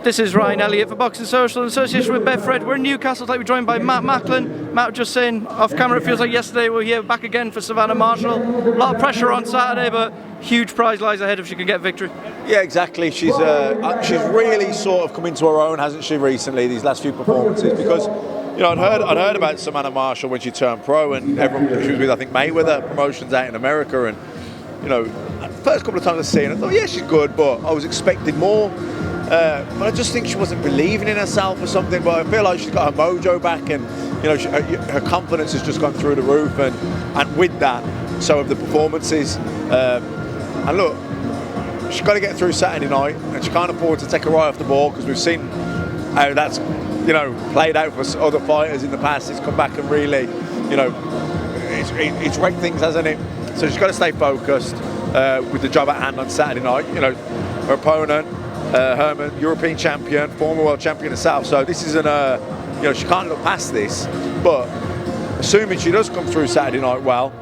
This is Ryan Elliott for Boxing Social in association with Betfred. We're in Newcastle today. We're joined by Matt Macklin. Matt just saying off camera, it feels like yesterday we're here back again for Savannah Marshall. A lot of pressure on Saturday, but huge prize lies ahead if she can get victory. Yeah, exactly. She's really sort of come into her own, hasn't she, recently, these last few performances? Because, you know, I'd heard about Savannah Marshall when she turned pro, and everyone, she was with, I think, Mayweather Promotions out in America, and, you know, first couple of times I seen her, I thought, yeah, she's good, but I was expecting more. But I just think she wasn't believing in herself or something. But I feel like she's got her mojo back, and you know, her confidence has just gone through the roof. And with that, so have the performances. And look, she's got to get through Saturday night, and she can't afford to take her eye off the ball, because we've seen how that's, you know, played out for other fighters in the past. It's come back and really, you know, it's wrecked things, hasn't it? So she's got to stay focused with the job at hand on Saturday night. You know, her opponent. Herman, European champion, former world champion herself. So this isn't you know, she can't look past this. But assuming she does come through Saturday night well,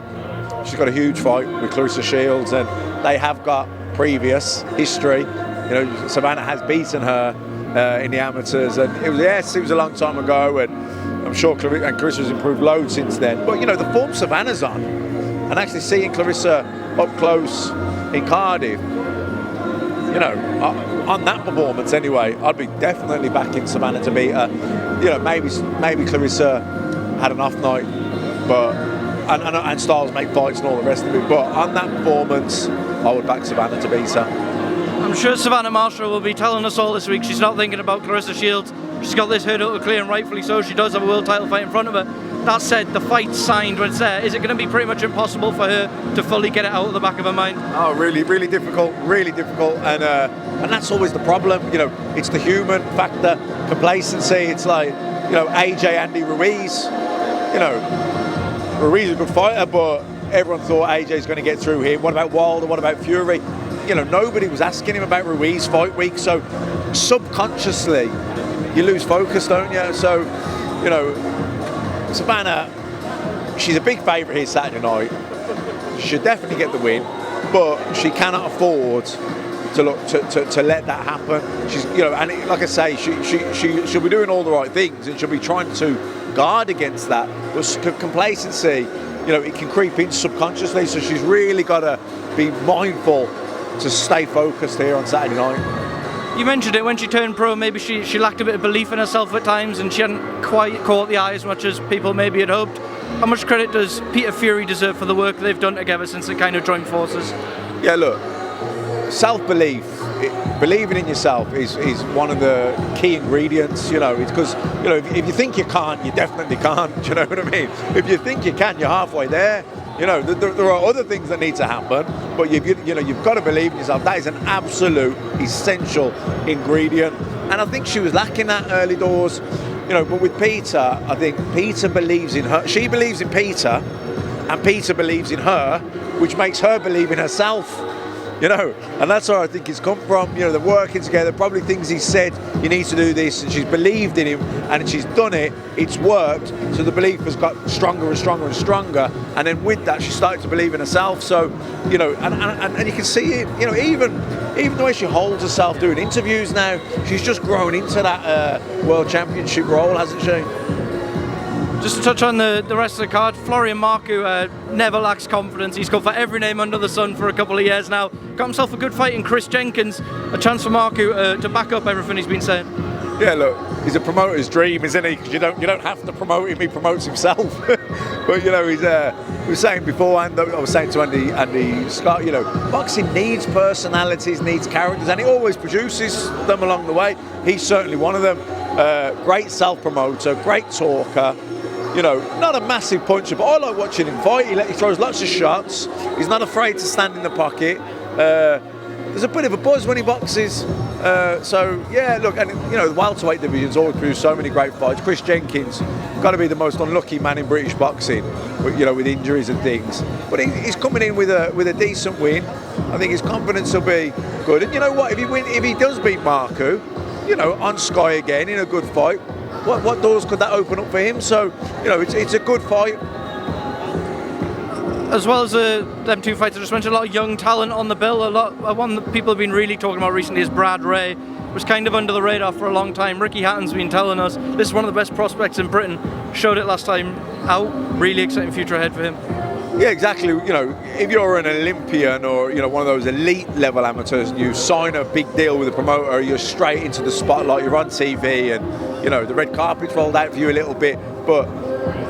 she's got a huge fight with Claressa Shields, and they have got previous history. You know, Savannah has beaten her in the amateurs, and it was a long time ago, and I'm sure Clarissa's improved loads since then. But you know, the form Savannah's on, and actually seeing Claressa up close in Cardiff, you know, on that performance anyway, I'd be definitely backing Savannah to beat her. You know, maybe Claressa had an off night, but and Styles make fights and all the rest of it. But on that performance, I would back Savannah to beat her. I'm sure Savannah Marshall will be telling us all this week she's not thinking about Claressa Shields. She's got this hurdle to clear, and rightfully so. She does have a world title fight in front of her. That said, the fight's signed when it's there. Is it going to be pretty much impossible for her to fully get it out of the back of her mind? Oh, really, really difficult, and that's always the problem. You know, it's the human factor, complacency. It's like, you know, Andy Ruiz. You know, Ruiz is a good fighter, but everyone thought AJ's going to get through him. What about Wilder? What about Fury? You know, nobody was asking him about Ruiz fight week, so subconsciously you lose focus, don't you? So, you know, Savannah, she's a big favourite here Saturday night. She should definitely get the win, but she cannot afford to let that happen. She's, you know, and like I say, she'll be doing all the right things, and she'll be trying to guard against that. But complacency, you know, it can creep in subconsciously. So she's really got to be mindful to stay focused here on Saturday night. You mentioned it, when she turned pro, maybe she lacked a bit of belief in herself at times, and she hadn't quite caught the eye as much as people maybe had hoped. How much credit does Peter Fury deserve for the work they've done together since they kind of joined forces? Yeah, look, self-belief, believing in yourself is one of the key ingredients. You know, it's because, you know, if you think you can't, you definitely can't. Do you know what I mean? If you think you can, you're halfway there. You know, there are other things that need to happen, but you've got to believe in yourself. That is an absolute essential ingredient, and I think she was lacking that early doors. You know, but with Peter, I think Peter believes in her. She believes in Peter, and Peter believes in her, which makes her believe in herself. You know, and that's where I think it's come from. You know, they're working together, probably things he said, you need to do this, and she's believed in him, and she's done it, it's worked, so the belief has got stronger and stronger and stronger, and then with that, she started to believe in herself. So, you know, and you can see it, you know, even the way she holds herself doing interviews now, she's just grown into that World Championship role, hasn't she? Just to touch on the rest of the card, Florian Marku never lacks confidence. He's gone for every name under the sun for a couple of years now. Got himself a good fight in Chris Jenkins. A chance for Marku to back up everything he's been saying. Yeah, look, he's a promoter's dream, isn't he? Because you don't have to promote him; he promotes himself. But you know, we were saying before, and I was saying to Andy Scott, you know, boxing needs personalities, needs characters, and it always produces them along the way. He's certainly one of them. Great self-promoter, great talker. You know, not a massive puncher, but I like watching him fight. He throws lots of shots. He's not afraid to stand in the pocket. There's a bit of a buzz when he boxes. So, yeah, look, and, you know, the welterweight division's always produced so many great fights. Chris Jenkins, got to be the most unlucky man in British boxing, you know, with injuries and things. But he's coming in with a decent win. I think his confidence will be good. And you know what, if he does beat Marku, you know, on Sky again in a good fight, what doors could that open up for him? So, you know, it's a good fight. As well as them two fights I just mentioned, a lot of young talent on the bill. One that people have been really talking about recently is Brad Ray. was kind of under the radar for a long time. Ricky Hatton's been telling us this is one of the best prospects in Britain. Showed it last time out. Really exciting future ahead for him. Yeah, exactly. You know, if you're an Olympian or, you know, one of those elite level amateurs, you sign a big deal with a promoter, you're straight into the spotlight, you're on TV, and, you know, the red carpet's rolled out for you a little bit. But,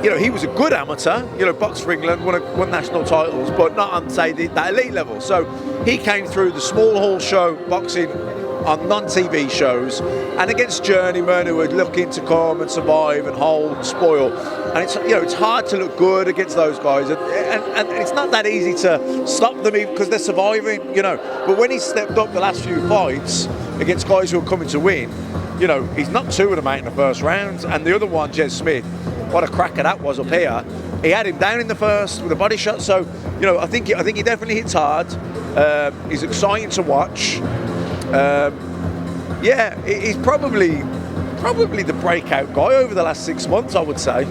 you know, he was a good amateur, you know, boxed for England, won national titles, but not on, say, that elite level. So he came through the small hall show boxing on non-TV shows and against journeymen who were looking to come and survive and hold and spoil. And it's, you know, it's hard to look good against those guys, and it's not that easy to stop them because they're surviving, you know. But when he stepped up the last few fights against guys who are coming to win, you know, he's knocked two of them out in the first round, and the other one, Jez Smith, what a cracker that was up here. He had him down in the first with a body shot. So, you know, I think he definitely hits hard. He's exciting to watch. Yeah, he's probably the breakout guy over the last 6 months, I would say.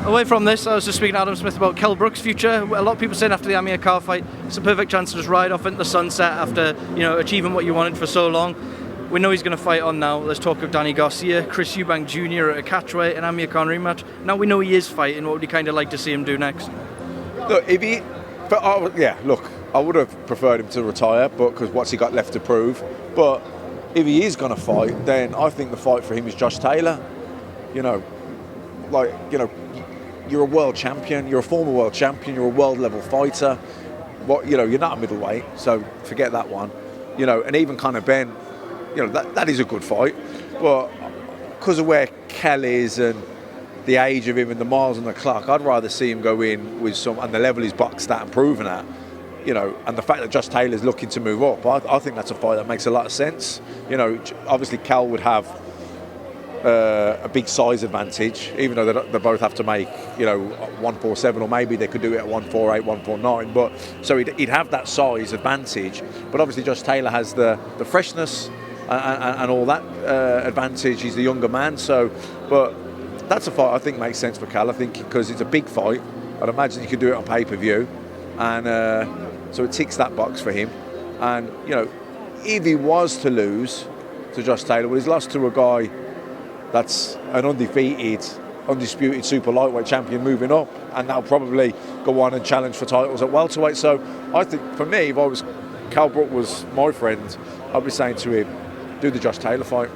Away from this, I was just speaking to Adam Smith about Kell Brook's future. A lot of people saying after the Amir Khan fight, it's a perfect chance to just ride off into the sunset after, you know, achieving what you wanted for so long. We know he's going to fight on now. There's talk of Danny Garcia, Chris Eubank Jr. at a catchweight, an Amir Khan rematch. Now we know he is fighting. What would you kind of like to see him do next? Look, look, I would have preferred him to retire, but because what's he got left to prove? But if he is going to fight, then I think the fight for him is Josh Taylor. You know, like, you know, you're a world champion, you're a former world champion, you're a world level fighter. What, you know, you're not a middleweight, so forget that one. You know, and even Conor Benn, you know, that is a good fight, but because of where Kell is and the age of him and the miles on the clock, I'd rather see him go in with some, and the level he's boxed at and proven at, you know, and the fact that Josh Taylor's looking to move up, I think that's a fight that makes a lot of sense. You know, obviously Kell would have a big size advantage, even though they both have to make, you know, 147, or maybe they could do it at 148, 149. But so he'd have that size advantage. But obviously Josh Taylor has the freshness and all that advantage. He's the younger man. So, but that's a fight I think makes sense for Kell. I think because it's a big fight, I'd imagine you could do it on pay-per-view, and so it ticks that box for him. And, you know, if he was to lose to Josh Taylor, well, he's lost to a guy that's an undisputed super lightweight champion moving up, and that'll probably go on and challenge for titles at welterweight. So I think for me, if Kell Brook was my friend, I'd be saying to him, do the Josh Taylor fight.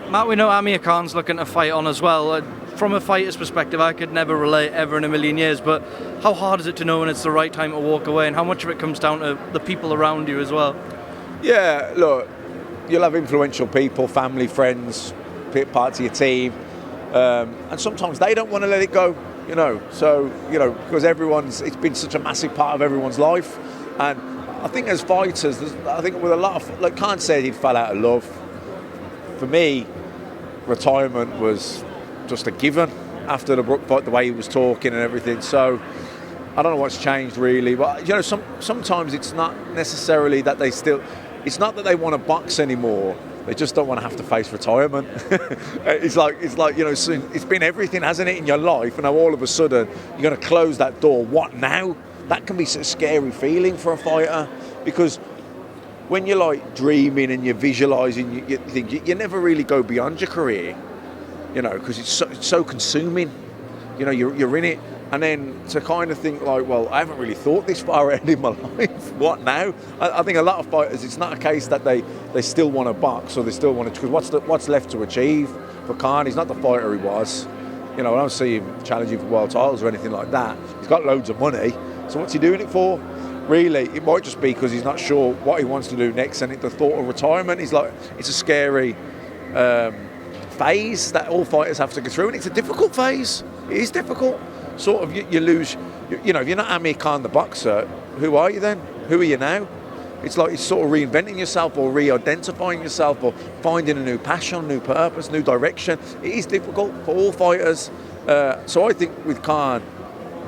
Matt, we know Amir Khan's looking to fight on as well. From a fighter's perspective, I could never relate ever in a million years, but how hard is it to know when it's the right time to walk away, and how much of it comes down to the people around you as well? Yeah, look, you'll have influential people, family, friends, parts of your team, and sometimes they don't want to let it go, you know. So, you know, because it's been such a massive part of everyone's life, and I think as fighters, I think with a lot of, like Khan said, he'd fell out of love. For me, retirement was just a given after the Brook fight, the way he was talking and everything. So I don't know what's changed really, but you know, sometimes it's not necessarily that it's not that they want to box anymore. They just don't want to have to face retirement. It's like, you know, it's been everything, hasn't it, in your life, and now all of a sudden you're going to close that door. What now? That can be such a scary feeling for a fighter, because when you're like dreaming and you're visualising, you think you never really go beyond your career, you know, because it's so consuming. You know, you're in it. And then to kind of think like, well, I haven't really thought this far ahead in my life. What now? I think a lot of fighters, it's not a case that they still want to box or they still want to, because what's left to achieve for Khan? He's not the fighter he was. You know, I don't see him challenging for world titles or anything like that. He's got loads of money. So what's he doing it for? Really, it might just be because he's not sure what he wants to do next, and the thought of retirement is like, it's a scary phase that all fighters have to go through, and it's a difficult phase. It is difficult. Sort of, you lose, you know, if you're not Amir Khan the boxer, who are you then? Who are you now? It's like it's sort of reinventing yourself or re-identifying yourself or finding a new passion, new purpose, new direction. It is difficult for all fighters. So I think with Khan,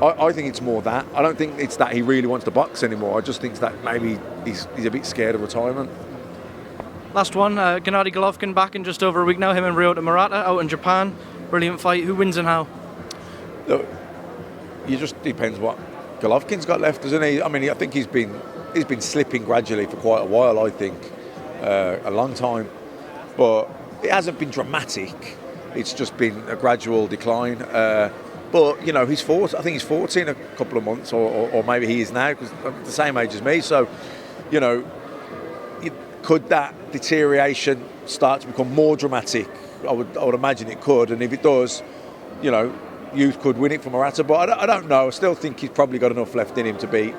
I think it's more that. I don't think it's that he really wants to box anymore. I just think that maybe he's a bit scared of retirement. Last one, Gennady Golovkin back in just over a week now. Him and Murata out in Japan. Brilliant fight. Who wins and how? Look, it just depends what Golovkin's got left, doesn't he? I mean, I think he's been slipping gradually for quite a while, I think. a long time, but it hasn't been dramatic. It's just been a gradual decline. But you know, he's 40. I think he's 40 in a couple of months, or maybe he is now, because I'm the same age as me. So, you know, could that deterioration start to become more dramatic? I would imagine it could, and if it does, you know, youth could win it for Murata. But I don't know. I still think he's probably got enough left in him to beat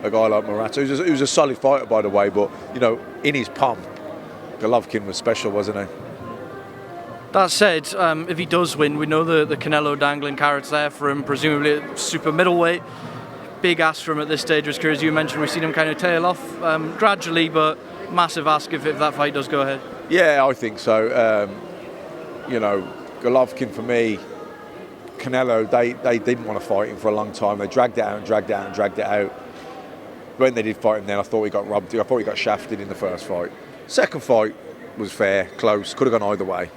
a guy like Murata, who's a solid fighter, by the way. But you know, in his pomp, Golovkin was special, wasn't he? That said, if he does win, we know the Canelo dangling carrots there for him, presumably at super middleweight. Big ask for him at this stage of his career. As you mentioned, we've seen him kind of tail off gradually, but massive ask if that fight does go ahead. Yeah, I think so. You know, Golovkin, for me, Canelo, they didn't want to fight him for a long time. They dragged it out and dragged it out and dragged it out. When they did fight him then, I thought he got robbed. I thought he got shafted in the first fight. Second fight was fair, close, could have gone either way.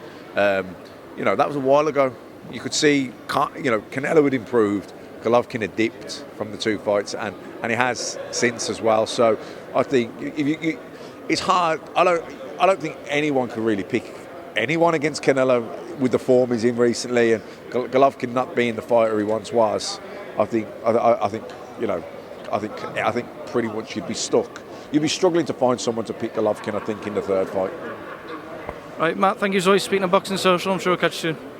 You know, that was a while ago. You could see, you know, Canelo had improved. Golovkin had dipped from the two fights, and he has since as well. So I think it's hard. I don't think anyone can really pick anyone against Canelo with the form he's in recently, and Golovkin not being the fighter he once was. I think you know, I think pretty much you'd be stuck. You'd be struggling to find someone to pick Golovkin, I think, in the third fight. Right, Matt, thank you as always for speaking on Boxing Social. I'm sure we'll catch you soon.